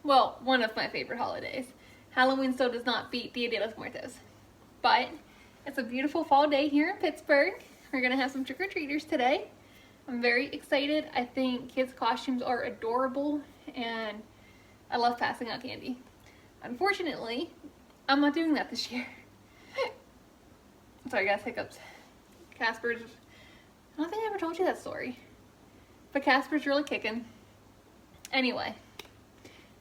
well, one of my favorite holidays. Halloween still does not beat Dia de los Muertos. But it's a beautiful fall day here in Pittsburgh. We're going to have some trick-or-treaters today. I'm very excited. I think kids' costumes are adorable, and I love passing out candy. Unfortunately, I'm not doing that this year. Sorry guys, hiccups. Casper's, I don't think I ever told you that story, but Casper's really kicking. Anyway,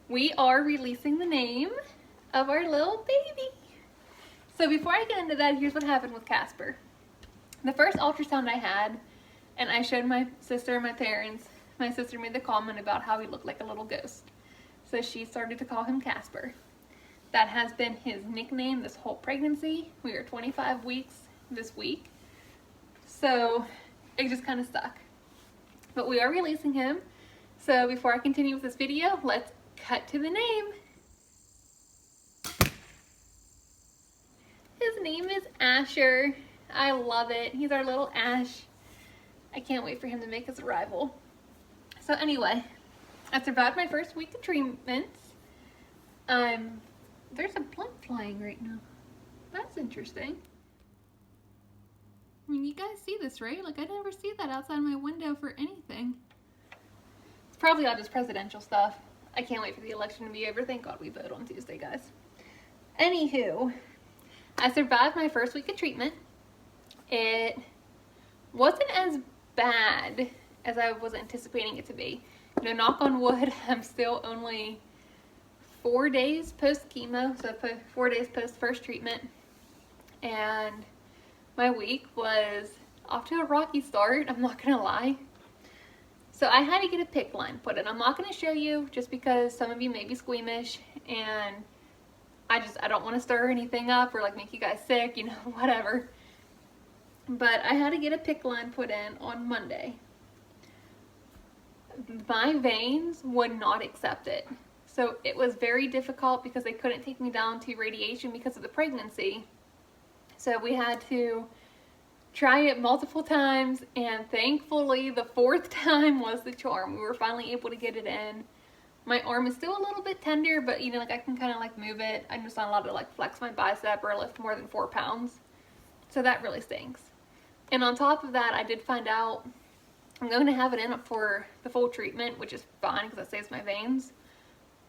we are releasing the name of our little baby. So before I get into that, here's what happened with Casper. The first ultrasound I had, and I showed my sister and my parents, my sister made the comment about how he looked like a little ghost. So she started to call him Casper. That has been his nickname this whole pregnancy. We are 25 weeks this week. So it just kind of stuck. But we are releasing him. So before I continue with this video, let's cut to the name. His name is Asher. I love it. He's our little Ash. I can't wait for him to make his arrival. So anyway, I survived my first week of treatments. There's a blimp flying right now. That's interesting. I mean, you guys see this, right? Like, I never see that outside my window for anything. It's probably all just presidential stuff. I can't wait for the election to be over. Thank God we vote on Tuesday, guys. Anywho, I survived my first week of treatment. It wasn't as bad as I was anticipating it to be. You know, knock on wood, I'm still only 4 days post chemo, so 4 days post first treatment, and my week was off to a rocky start, I'm not gonna lie. So I had to get a PICC line put in. I'm not gonna show you just because some of you may be squeamish, and I don't want to stir anything up or like make you guys sick, you know, whatever. But I had to get a PICC line put in on Monday. My veins would not accept it. So it was very difficult because they couldn't take me down to radiation because of the pregnancy. So we had to try it multiple times, and thankfully the 4th time was the charm. We were finally able to get it in. My arm is still a little bit tender, but you know, like I can kind of like move it. I'm just not allowed to like flex my bicep or lift more than 4 pounds. So that really stinks. And on top of that, I did find out I'm going to have it in for the full treatment, which is fine because that saves my veins.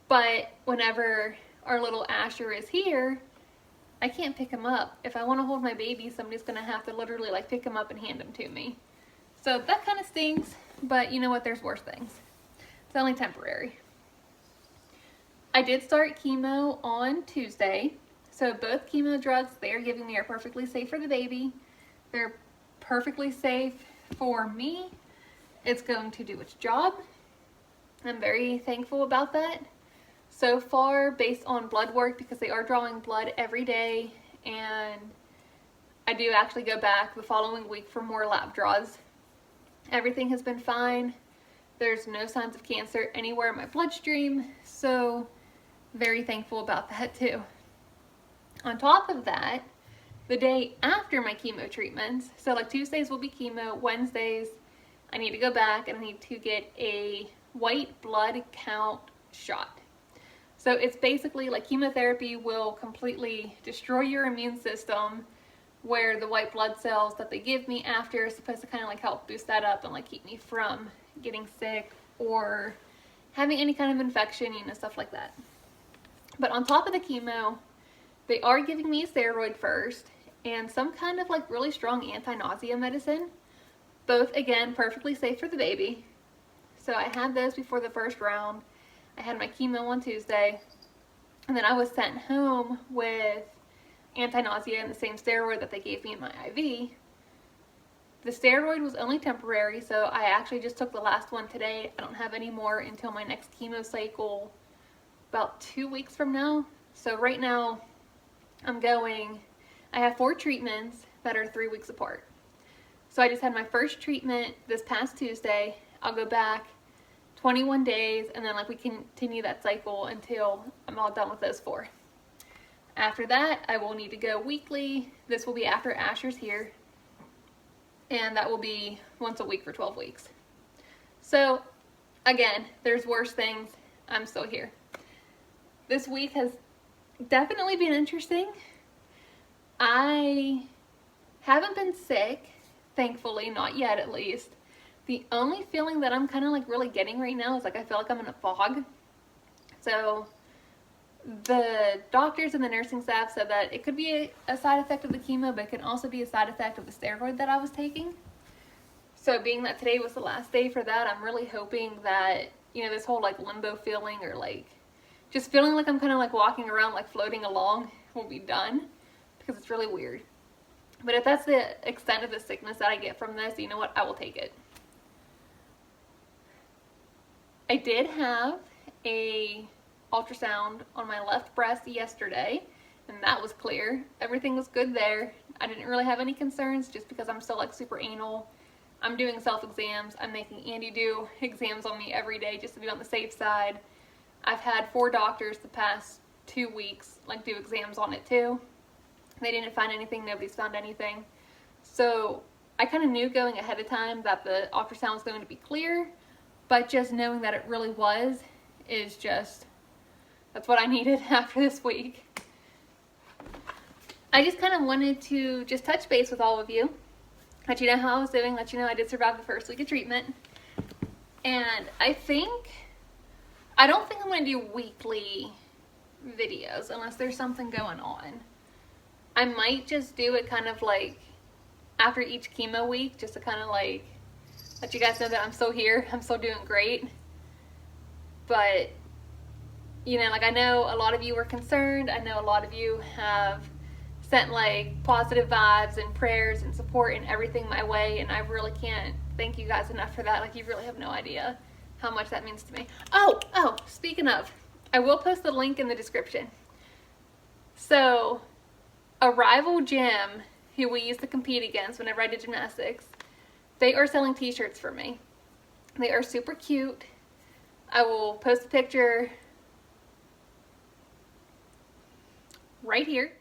But whenever our little Asher is here, I can't pick him up. If I want to hold my baby, somebody's going to have to literally like pick him up and hand him to me. So that kind of stinks, but you know what? There's worse things. It's only temporary. I did start chemo on Tuesday. So both chemo drugs they're giving me are perfectly safe for the baby. They're perfectly safe for me. It's going to do its job. I'm very thankful about that. So far, based on blood work, because they are drawing blood every day, and I do actually go back the following week for more lab draws, everything has been fine. There's no signs of cancer anywhere in my bloodstream, so very thankful about that too. On top of that, the day after my chemo treatments, so like Tuesdays will be chemo, Wednesdays I need to go back and I need to get a white blood count shot. So it's basically like chemotherapy will completely destroy your immune system, where the white blood cells that they give me after is supposed to kind of like help boost that up and like keep me from getting sick or having any kind of infection, you know, stuff like that. But on top of the chemo, they are giving me a steroid first and some kind of like really strong anti-nausea medicine. Both, again, perfectly safe for the baby. So I had those before the first round. I had my chemo on Tuesday, and then I was sent home with anti-nausea and the same steroid that they gave me in my IV. The steroid was only temporary, so I actually just took the last one today. I don't have any more until my next chemo cycle about 2 weeks from now. So right now I have 4 treatments that are 3 weeks apart. So I just had my first treatment this past Tuesday. I'll go back 21 days, and then like we continue that cycle until I'm all done with those 4. After that, I will need to go weekly. This will be after Asher's here, and that will be once a week for 12 weeks. So again, there's worse things. I'm still here. this week has definitely been interesting. I haven't been sick, thankfully, not yet at least. The only feeling that I'm kind of like really getting right now is like I feel like I'm in a fog. So the doctors and the nursing staff said that it could be a side effect of the chemo, but it can also be a side effect of the steroid that I was taking. So being that today was the last day for that, I'm really hoping that, you know, this whole like limbo feeling, or like just feeling like I'm kind of like walking around like floating along, will be done, because it's really weird. But if that's the extent of the sickness that I get from this, you know what, I will take it. I did have a ultrasound on my left breast yesterday, and that was clear. Everything was good there. I didn't really have any concerns, just because I'm still like super anal. I'm doing self-exams. I'm making Andy do exams on me every day just to be on the safe side. I've had 4 doctors the past 2 weeks like do exams on it too. They didn't find anything. Nobody's found anything. So I kind of knew going ahead of time that the ultrasound was going to be clear, but just knowing that it really was is just, that's what I needed after this week. I just kind of wanted to just touch base with all of you, let you know how I was doing, let you know I did survive the first week of treatment. And I don't think I'm going to do weekly videos unless there's something going on. I might just do it kind of like after each chemo week, just to kind of like let you guys know that I'm still here, I'm still doing great. But, you know, like I know a lot of you were concerned. I know a lot of you have sent like positive vibes and prayers and support and everything my way, and I really can't thank you guys enough for that. Like, you really have no idea how much that means to me. Oh, speaking of, I will post the link in the description. So, a rival gym who we used to compete against whenever I did gymnastics, they are selling t-shirts for me. They are super cute. I will post a picture right here.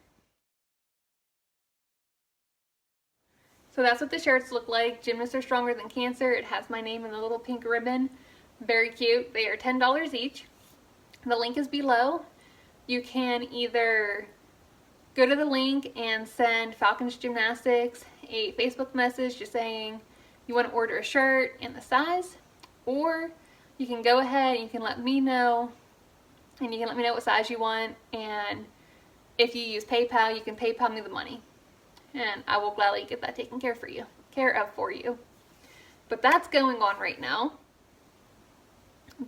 So that's what the shirts look like. Gymnasts are stronger than cancer. It has my name in the little pink ribbon. Very cute. They are $10 each. The link is below. You can either go to the link and send Falcons Gymnastics a Facebook message just saying you want to order a shirt and the size, or you can go ahead and you can let me know, and you can let me know what size you want, and if you use PayPal, you can PayPal me the money, and I will gladly get that taken care of for you. But that's going on right now.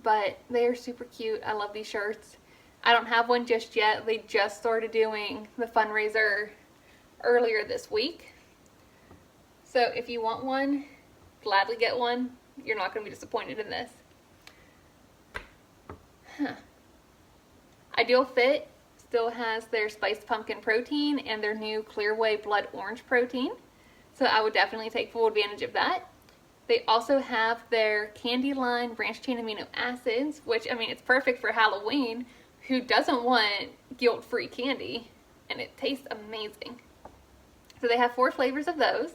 But they are super cute. I love these shirts. I don't have one just yet. They just started doing the fundraiser earlier this week. So if you want one, gladly get one. You're not going to be disappointed in this. Ideal Fit still has their spiced pumpkin protein and their new Clear Whey blood orange protein. So I would definitely take full advantage of that. They also have their candy line branched chain amino acids, which, I mean, it's perfect for Halloween. Who doesn't want guilt-free candy? And it tastes amazing. So they have 4 flavors of those.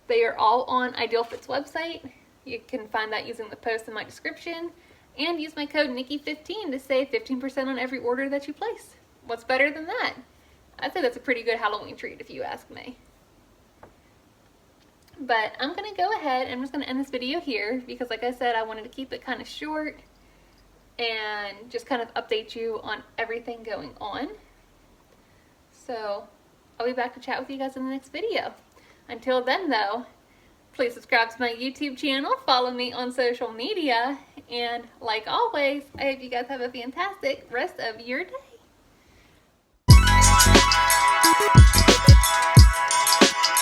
They are all on Ideal Fit's website. You can find that using the post in my description. And use my code Nikki15 to save 15% on every order that you place. What's better than that? I'd say that's a pretty good Halloween treat if you ask me. But I'm going to go ahead and I'm just going to end this video here because, like I said, I wanted to keep it kind of short and just kind of update you on everything going on. So I'll be back to chat with you guys in the next video. Until then, though, please subscribe to my YouTube channel, follow me on social media, and like always, I hope you guys have a fantastic rest of your day.